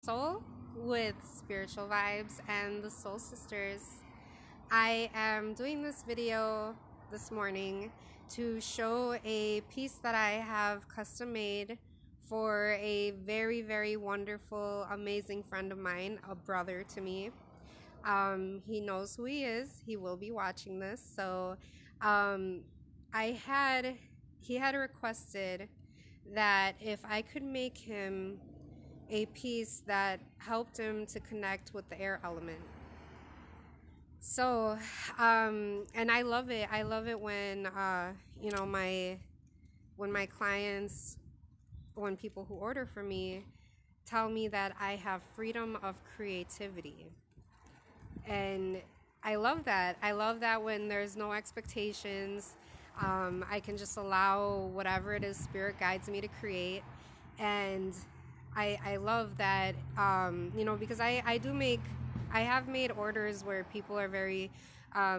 Soul with Spiritual Vibes and the Soul Sisters. I am doing this video this morning to show a piece that I have custom made for a very, very wonderful, amazing friend of mine, a brother to me. He knows who he is. He will be watching this. So um, I had he had requested that if I could make him a piece that helped him to connect with the air element. So, and I love it. I love it when, when my clients, when people who order from me tell me that I have freedom of creativity. And I love that. I love that when there's no expectations. I can just allow whatever it is Spirit guides me to create. And I love that, because I have made orders where people are very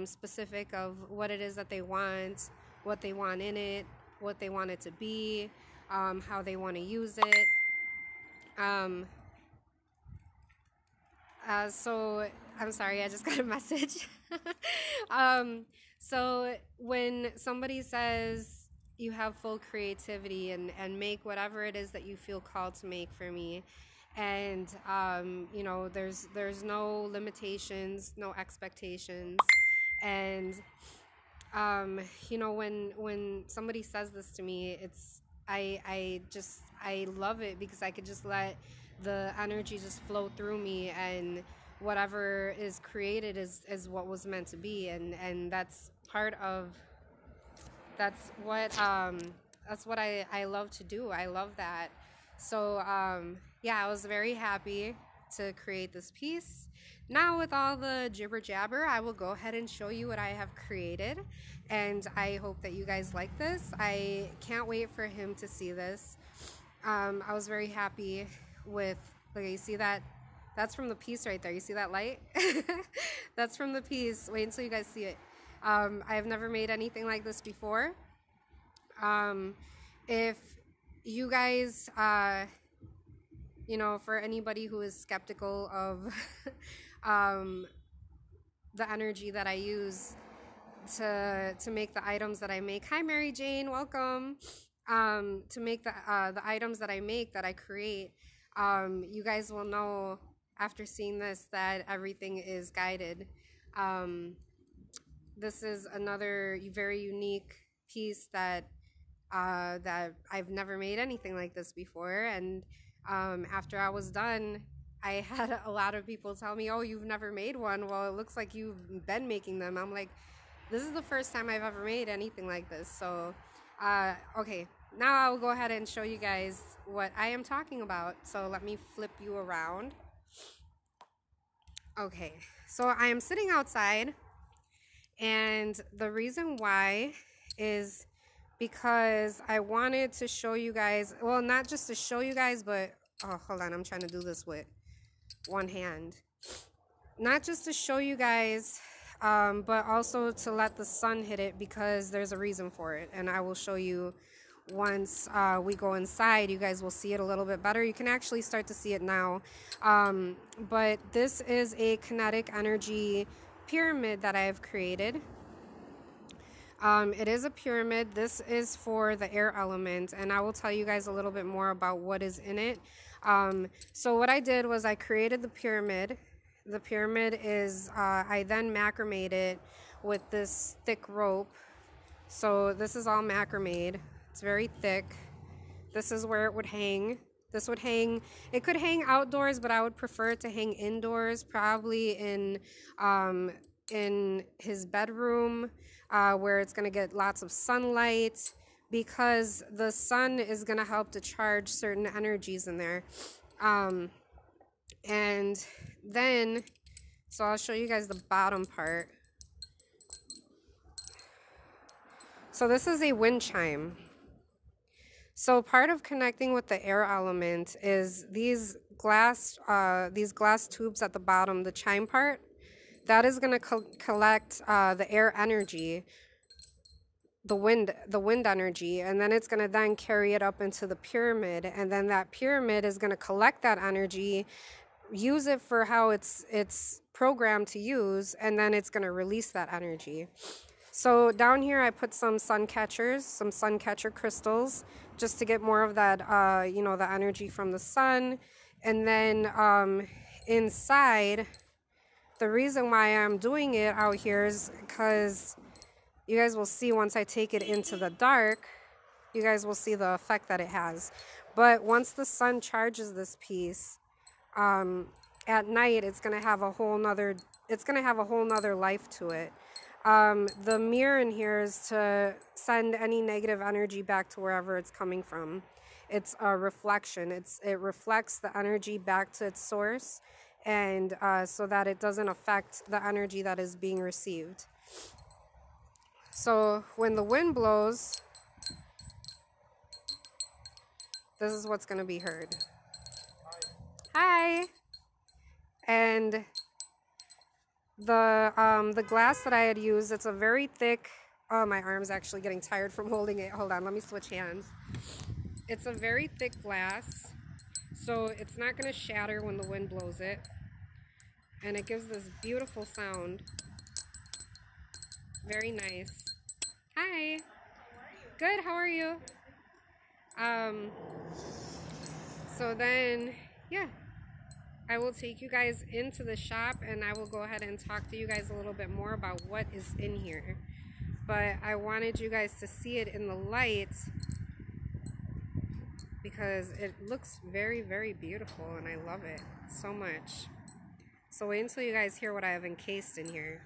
specific of what it is that they want, what they want in it, what they want it to be, how they want to use it. So I'm sorry, I just got a message. So when somebody says you have full creativity and make whatever it is that you feel called to make for me, and there's no limitations, no expectations, and when somebody says this to me, I love it because I could just let the energy just flow through me, and whatever is created is what was meant to be, and that's what I love to do. I love that. So I was very happy to create this piece. Now, with all the jibber jabber, I will go ahead and show you what I have created, and I hope that you guys like this. I can't wait for him to see this. I was very happy with, look, you see that? That's from the piece right there. You see that light? That's from the piece. Wait until you guys see it. I have never made anything like this before. If you guys, for anybody who is skeptical of the energy that I use to make the items that I make. Hi, Mary Jane, welcome. To make the items that I make, that I create, you guys will know after seeing this that everything is guided. This is another very unique piece that I've never made anything like this before, and after I was done, I had a lot of people tell me, "Oh, you've never made one? Well, it looks like you've been making them." I'm like, this is the first time I've ever made anything like this. So, okay, now I'll go ahead and show you guys what I am talking about. So let me flip you around. Okay, so I am sitting outside, and the reason why is because I wanted to show you guys, well, not just to show you guys, but, oh, hold on, I'm trying to do this with one hand. Not just to show you guys, but also to let the sun hit it, because there's a reason for it, and I will show you once we go inside. You guys will see it a little bit better. You can actually start to see it now, but this is a kinetic energy pyramid that I have created. It is a pyramid. This is for the air element, and I will tell you guys a little bit more about what is in it. So what I did was I created the pyramid. The pyramid is, I then macrameed it with this thick rope. So this is all macrameed. It's very thick. This is where it would hang. This would hang, it could hang outdoors, but I would prefer it to hang indoors, probably in his bedroom, where it's going to get lots of sunlight, because the sun is going to help to charge certain energies in there. And then, so I'll show you guys the bottom part. So this is a wind chime. So part of connecting with the air element is these glass tubes at the bottom, the chime part. That is going to collect the air energy the wind energy, and then it's going to then carry it up into the pyramid, and then that pyramid is going to collect that energy, use it for how it's programmed to use, and then it's going to release that energy. So down here I put some sun catcher crystals, just to get more of that the energy from the sun. And then inside, the reason why I'm doing it out here is because you guys will see once I take it into the dark, you guys will see the effect that it has. But once the sun charges this piece, at night it's gonna have a whole nother life to it. The mirror in here is to send any negative energy back to wherever it's coming from. It's a reflection. It reflects the energy back to its source, and so that it doesn't affect the energy that is being received. So when the wind blows, this is what's going to be heard. Hi. And the glass that I had used, it's a very thick, oh, my arm's actually getting tired from holding it. Hold on, let me switch hands. It's a very thick glass, so it's not going to shatter when the wind blows it. And it gives this beautiful sound. Very nice. Hi. Good, how are you? So then, yeah, I will take you guys into the shop, and I will go ahead and talk to you guys a little bit more about what is in here. But I wanted you guys to see it in the light because it looks very, very beautiful, and I love it so much. So wait until you guys hear what I have encased in here.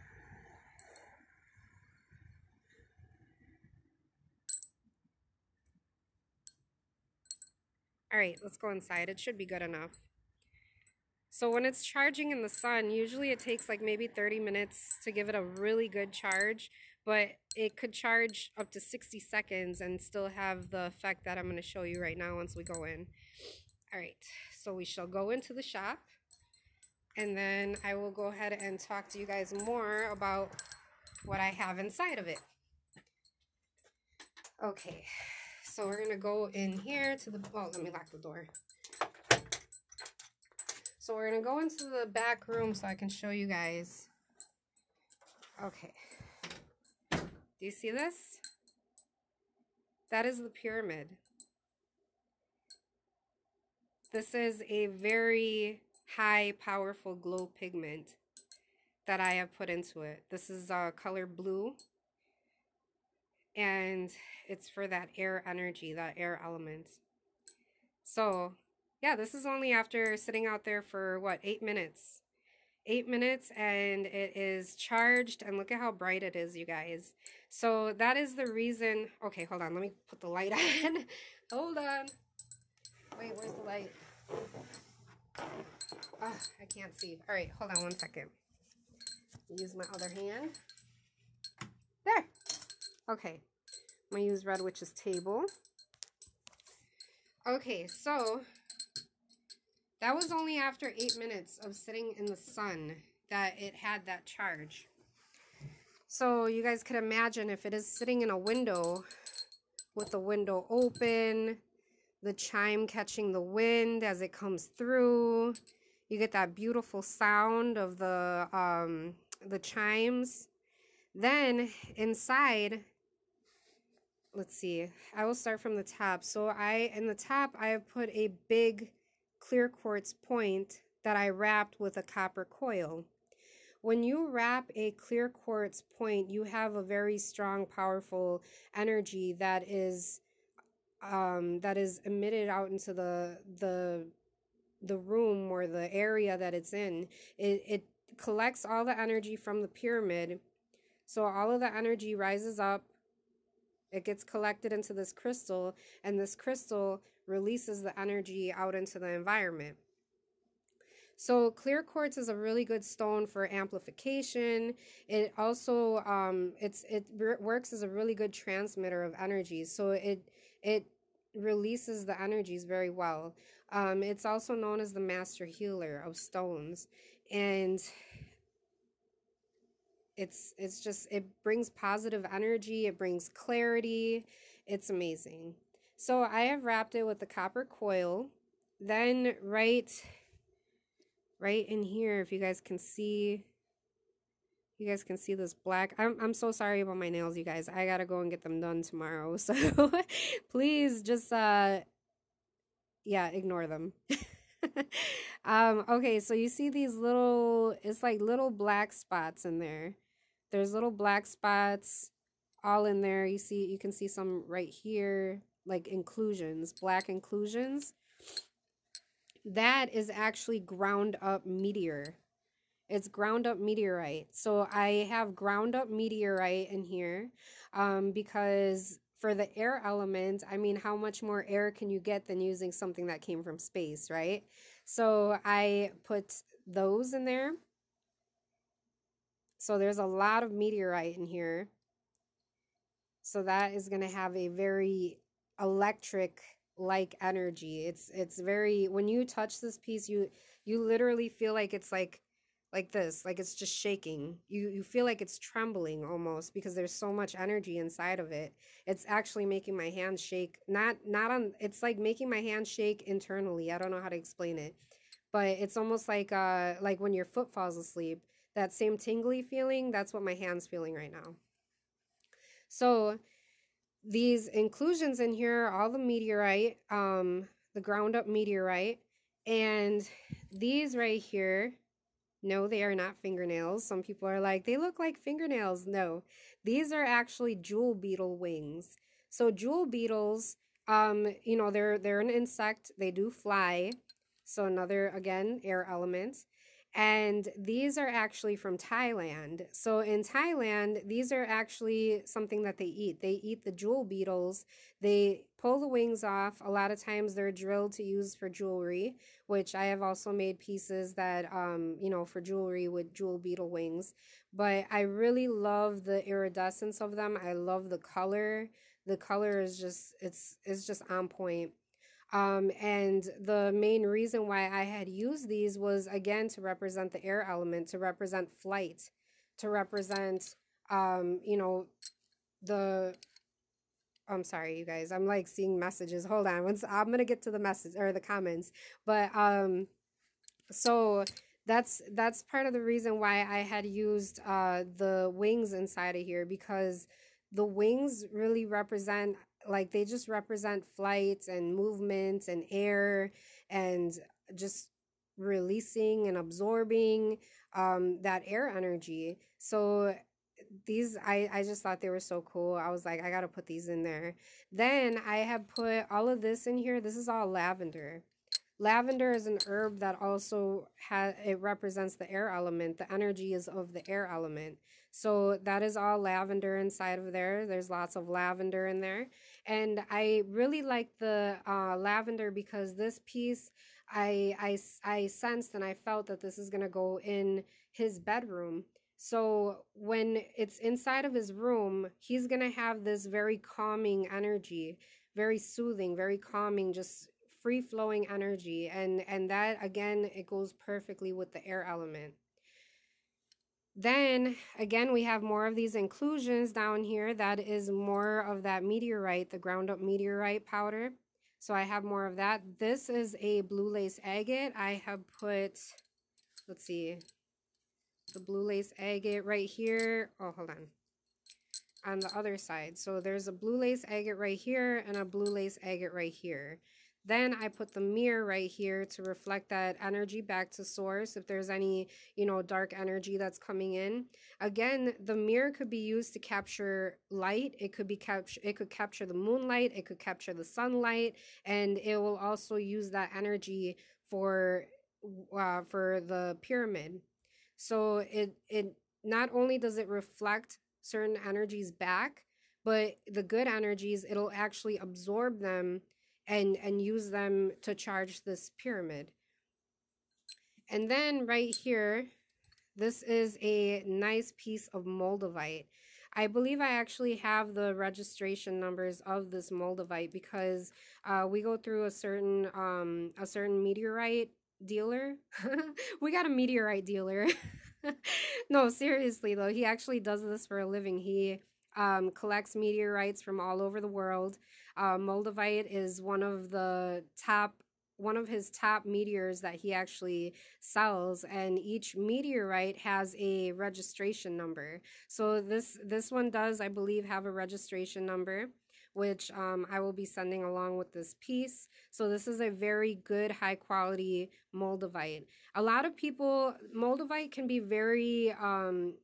Alright, let's go inside. It should be good enough. So when it's charging in the sun, usually it takes like maybe 30 minutes to give it a really good charge, but it could charge up to 60 seconds and still have the effect that I'm going to show you right now once we go in. Alright, so we shall go into the shop, and then I will go ahead and talk to you guys more about what I have inside of it. Okay, so we're going to go in here to the, oh, let me lock the door. So we're going to go into the back room so I can show you guys. Okay. Do you see this? That is the pyramid. This is a very high, powerful glow pigment that I have put into it. This is color blue. And it's for that air energy, that air element. So yeah, this is only after sitting out there for, what, 8 minutes. 8 minutes, and it is charged, and look at how bright it is, you guys. So that is the reason. Okay, hold on. Let me put the light on. Hold on. Wait, where's the light? Oh, I can't see. All right, hold on one second. Use my other hand. There. Okay. I'm going to use Red Witch's table. Okay, so that was only after 8 minutes of sitting in the sun that it had that charge. So you guys could imagine if it is sitting in a window with the window open, the chime catching the wind as it comes through, you get that beautiful sound of the chimes. Then inside, let's see, I will start from the top. So in the top, I have put a big clear quartz point that I wrapped with a copper coil. When you wrap a clear quartz point, you have a very strong, powerful energy that is emitted out into the room or the area that it's in. It collects all the energy from the pyramid. So all of the energy rises up. It gets collected into this crystal, and this crystal releases the energy out into the environment. So clear quartz is a really good stone for amplification. It also it works as a really good transmitter of energy. So it releases the energies very well. It's also known as the master healer of stones. And it's just, it brings positive energy, it brings clarity. It's amazing. So I have wrapped it with the copper coil. Then right in here, if you guys can see, you guys can see this black. I'm so sorry about my nails, you guys. I gotta go and get them done tomorrow. So please just yeah, ignore them. Okay, so you see these little, it's like little black spots in there. There's little black spots all in there. You can see some right here, like inclusions, black inclusions. That is actually ground up meteor. It's ground up meteorite. So I have ground up meteorite in here because for the air element, I mean, how much more air can you get than using something that came from space, right? So I put those in there. So there's a lot of meteorite in here. So that is going to have a very electric like energy. It's very, when you touch this piece, you literally feel like it's like this, like it's just shaking. You feel like it's trembling almost because there's so much energy inside of it. It's actually making my hands shake. Not on, it's like making my hands shake internally. I don't know how to explain it. But it's almost like when your foot falls asleep, that same tingly feeling, that's what my hand's feeling right now. So these inclusions in here, all the meteorite, the ground up meteorite, and these right here, no, they are not fingernails. Some people are like, they look like fingernails. No, these are actually jewel beetle wings. So jewel beetles, you know, they're an insect. They do fly. So another, again, air element. And these are actually from Thailand. So in Thailand, these are actually something that they eat. They eat the jewel beetles. They pull the wings off. A lot of times they're drilled to use for jewelry, which I have also made pieces that, you know, for jewelry with jewel beetle wings. But I really love the iridescence of them. I love the color. The color is just, it's just on point. And the main reason why I had used these was again to represent the air element, to represent flight, to represent, you know, the, I'm sorry, you guys, I'm like seeing messages. Hold on. I'm going to get to the message or the comments, but, so that's part of the reason why I had used the wings inside of here, because the wings really represent, like they just represent flight and movement and air and just releasing and absorbing that air energy. So these, I just thought they were so cool. I was like, I gotta put these in there. Then I have put all of this in here. This is all lavender. Lavender is an herb that also it represents the air element. The energy is of the air element. So that is all lavender inside of there. There's lots of lavender in there. And I really like the lavender because this piece, I sensed and I felt that this is going to go in his bedroom. So when it's inside of his room, he's going to have this very calming energy, very soothing, very calming, just free flowing energy, and that again, it goes perfectly with the air element. Then again, we have more of these inclusions down here. That is more of that meteorite, the ground up meteorite powder. So I have more of that. This is a blue lace agate. I have put, let's see, the blue lace agate right here. Oh, hold on the other side. So there's a blue lace agate right here and a blue lace agate right here. Then I put the mirror right here to reflect that energy back to source if there's any, you know, dark energy that's coming in. Again, the mirror could be used to capture light. It could capture the moonlight, it could capture the sunlight, and it will also use that energy for the pyramid. So it not only does it reflect certain energies back, but the good energies, it'll actually absorb them and use them to charge this pyramid. And then right here, this is a nice piece of moldavite. I believe I actually have the registration numbers of this moldavite because we go through a certain meteorite dealer. We got a meteorite dealer. No, seriously though, he actually does this for a living. He collects meteorites from all over the world. Moldavite is one of his top meteors that he actually sells, and each meteorite has a registration number. So this one does, I believe, have a registration number, which I will be sending along with this piece. So this is a very good, high quality moldavite. A lot of people, moldavite can be very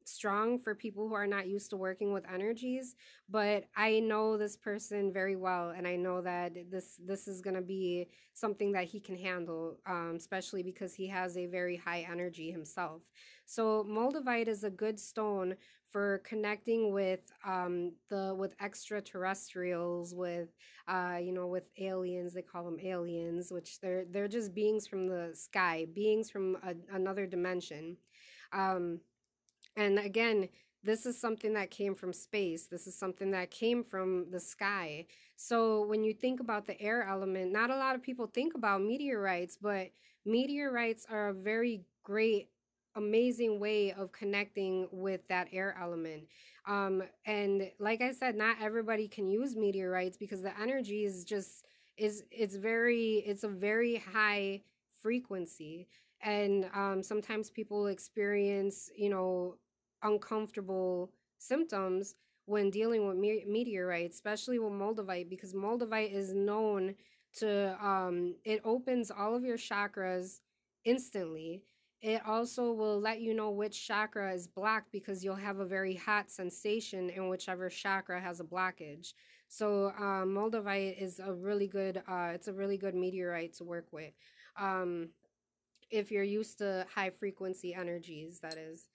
strong for people who are not used to working with energies, but I know this person very well, and I know that this is going to be something that he can handle, especially because he has a very high energy himself. So moldavite is a good stone for connecting with the with extraterrestrials, with with aliens. They call them aliens, which they're just beings from the sky, beings from another dimension. Um, and again, this is something that came from space. This is something that came from the sky. So when you think about the air element, not a lot of people think about meteorites, but meteorites are a very great, amazing way of connecting with that air element. And like I said, not everybody can use meteorites because the energy is just it's a very high frequency. And sometimes people experience, uncomfortable symptoms when dealing with meteorites, especially with moldavite, because moldavite is known to it opens all of your chakras instantly. It also will let you know which chakra is blocked because you'll have a very hot sensation in whichever chakra has a blockage. So moldavite is a really good it's a really good meteorite to work with. Um, if you're used to high frequency energies, that is.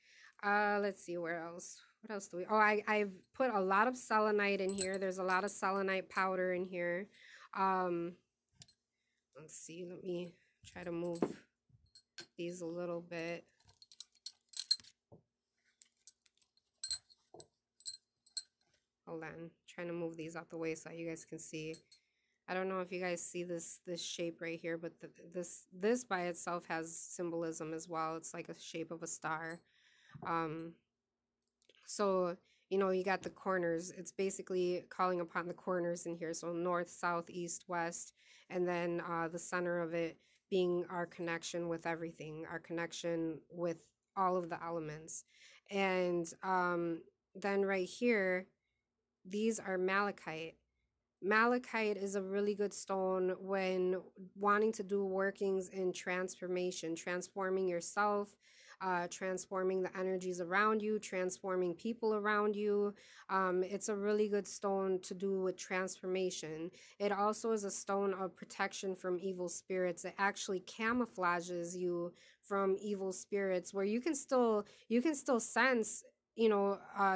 Let's see, where else. What else do we? Oh, I've put a lot of selenite in here. There's a lot of selenite powder in here. Um, let's see. Let me try to move these a little bit. Hold on, trying to move these out the way so you guys can see. I don't know if you guys see this shape right here, but this by itself has symbolism as well. It's like a shape of a star. Um, So, you got the corners. It's basically calling upon the corners in here. So, north, south, east, west, and then the center of it being our connection with everything, our connection with all of the elements. And then right here, these are malachite. Malachite is a really good stone when wanting to do workings in transformation, transforming yourself, transforming the energies around you, transforming people around you. It's a really good stone to do with transformation. It also is a stone of protection from evil spirits. It actually camouflages you from evil spirits, where you can still sense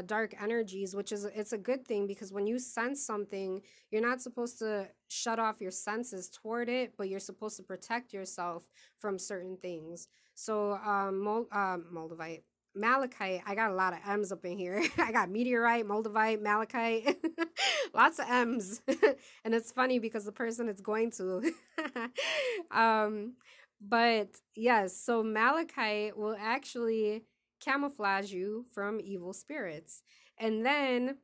dark energies, which is it's a good thing, because when you sense something, you're not supposed to shut off your senses toward it, but you're supposed to protect yourself from certain things. So, moldavite, malachite. I got a lot of M's up in here. I got meteorite, moldavite, malachite, lots of M's, and it's funny because the person it's going to. um, but yes, so malachite will actually camouflage you from evil spirits, and then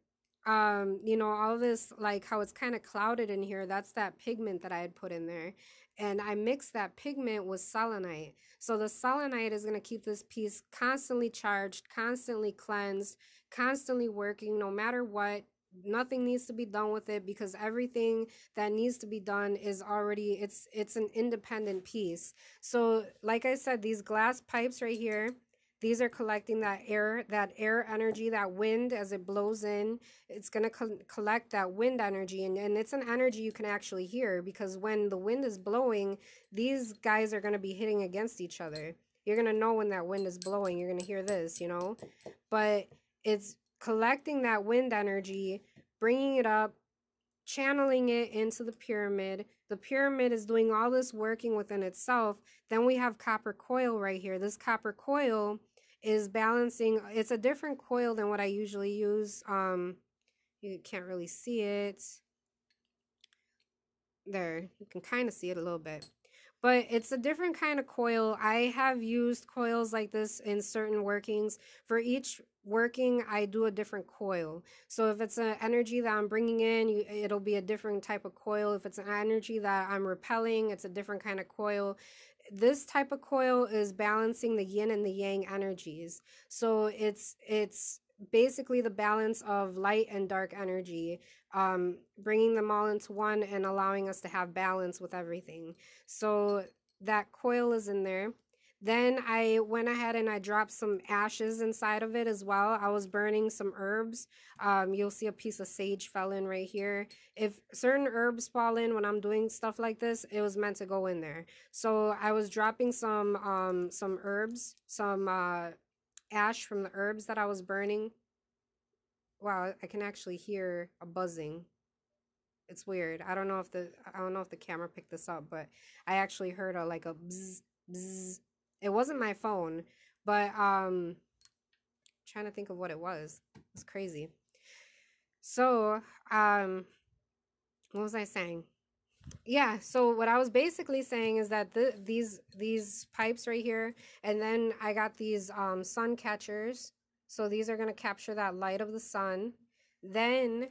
all this, like how it's kind of clouded in here, that's that pigment that I had put in there. And I mixed that pigment with selenite. So the selenite is going to keep this piece constantly charged, constantly cleansed, constantly working, no matter what. Nothing needs to be done with it, because everything that needs to be done is already, it's an independent piece. So like I said, these glass pipes right here, these are collecting that air energy, that wind as it blows in. It's going to collect that wind energy. And it's an energy you can actually hear, because when the wind is blowing, these guys are going to be hitting against each other. You're going to know when that wind is blowing. You're going to hear this. But it's collecting that wind energy, bringing it up, channeling it into the pyramid. The pyramid is doing all this working within itself. Then we have copper coil right here. This copper coil is balancing. It's a different coil than what I usually use. You can't really see it. There, you can kind of see it a little bit. but it's a different kind of coil. I have used coils like this in certain workings. For each working, I do a different coil. So if it's an energy that I'm bringing in, it'll be a different type of coil. If it's an energy that I'm repelling, it's a different kind of coil. This type of coil is balancing the yin and the yang energies. So it's basically the balance of light and dark energy, bringing them all into one and allowing us to have balance with everything. So that coil is in there. Then I went ahead and I dropped some ashes inside of it as well. I was burning some herbs. You'll see a piece of sage fell in right here. If certain herbs fall in when I'm doing stuff like this, it was meant to go in there. So I was dropping some herbs, some ash from the herbs that I was burning. Wow, I can actually hear a buzzing. It's weird. I don't know if the camera picked this up, but I actually heard a like a bzz bzz. It wasn't my phone, but trying to think of what it was. It's crazy. So, what was I saying? Yeah, so what I was basically saying is that these pipes right here, and then I got these sun catchers. So these are going to capture that light of the sun. Then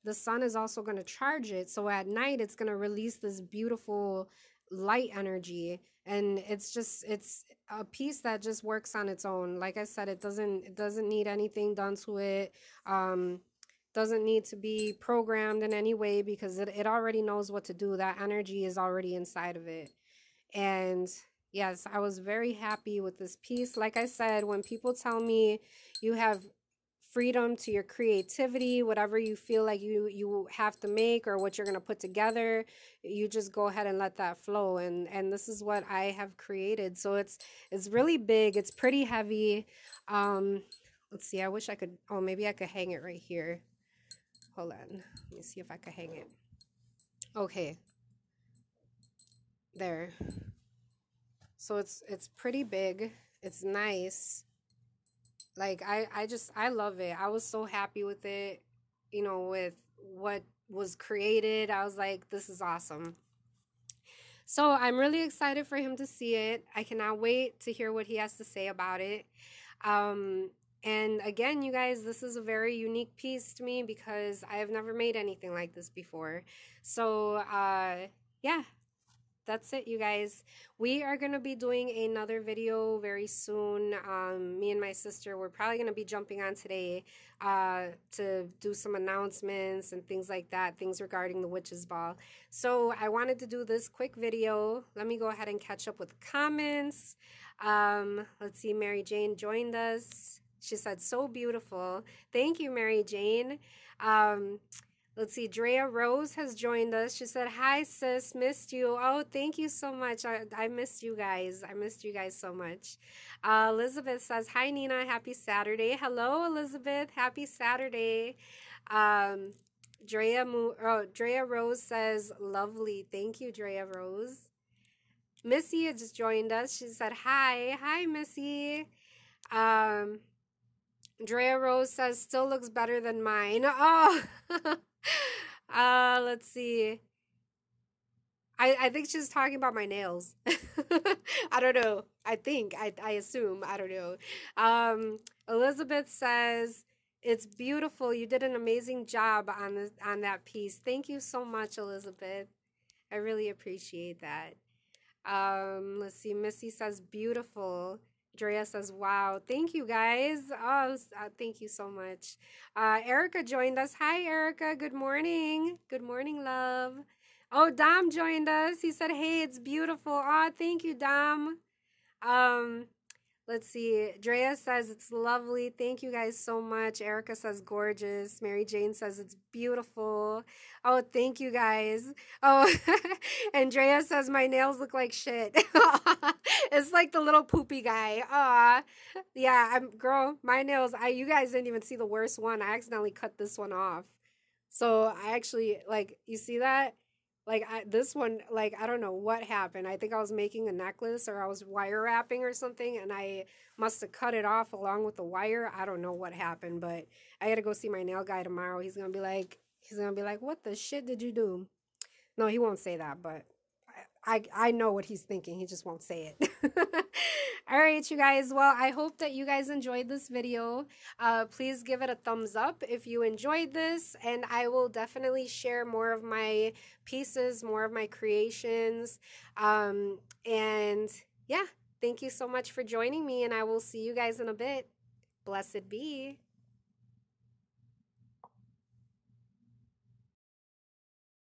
the sun is also going to charge it. So at night it's going to release this beautiful light energy, and it's a piece that just works on its own. Like I said, it doesn't need anything done to it. Doesn't need to be programmed in any way because it already knows what to do. That energy is already inside of it. And yes, I was very happy with this piece. Like I said, when people tell me you have freedom to your creativity, whatever you feel like you have to make or what you're going to put together, you just go ahead and let that flow. And this is what I have created. So it's really big. It's pretty heavy. Let's see. I wish I could. Oh, maybe I could hang it right here. Hold on. Let me see if I could hang it. Okay. There. So it's pretty big. It's nice. Like I love it. I was so happy with it, with what was created. I was like, this is awesome. So I'm really excited for him to see it. I cannot wait to hear what he has to say about it. Um, and again, you guys, this is a very unique piece to me because I have never made anything like this before. So, yeah, that's it, you guys. We are going to be doing another video very soon. Me and my sister, we're probably going to be jumping on today to do some announcements and things like that, things regarding the Witches Ball. So I wanted to do this quick video. Let me go ahead and catch up with comments. Let's see, Mary Jane joined us. She said, so beautiful. Thank you, Mary Jane. Let's see, Drea Rose has joined us. She said, hi, sis, missed you. Oh, thank you so much. I missed you guys. I missed you guys so much. Elizabeth says, hi, Nina, happy Saturday. Hello, Elizabeth, happy Saturday. Drea Rose says, lovely. Thank you, Drea Rose. Missy had just joined us. She said, hi. Hi, Missy. Drea Rose says, still looks better than mine. Oh, let's see. I think she's talking about my nails. I don't know. I assume. I don't know. Elizabeth says, it's beautiful. You did an amazing job on that piece. Thank you so much, Elizabeth. I really appreciate that. Let's see. Missy says, beautiful. Drea says, wow. Thank you, guys. Oh, thank you so much. Erica joined us. Hi, Erica. Good morning. Good morning, love. Oh, Dom joined us. He said, hey, it's beautiful. Oh, thank you, Dom. Let's see. Drea says it's lovely. Thank you guys so much. Erica says gorgeous. Mary Jane says it's beautiful. Oh, thank you guys. Oh, and Drea says my nails look like shit. It's like the little poopy guy. Aw. Yeah, girl, my nails, you guys didn't even see the worst one. I accidentally cut this one off. So I actually, like, you see that? Like, this one, like, I don't know what happened. I think I was making a necklace or I was wire wrapping or something, and I must have cut it off along with the wire. I don't know what happened, but I got to go see my nail guy tomorrow. He's going to be like, what the shit did you do? No, he won't say that, but I know what he's thinking. He just won't say it. All right, you guys. Well, I hope that you guys enjoyed this video. Please give it a thumbs up if you enjoyed this, and I will definitely share more of my pieces, more of my creations. And yeah, thank you so much for joining me, and I will see you guys in a bit. Blessed be.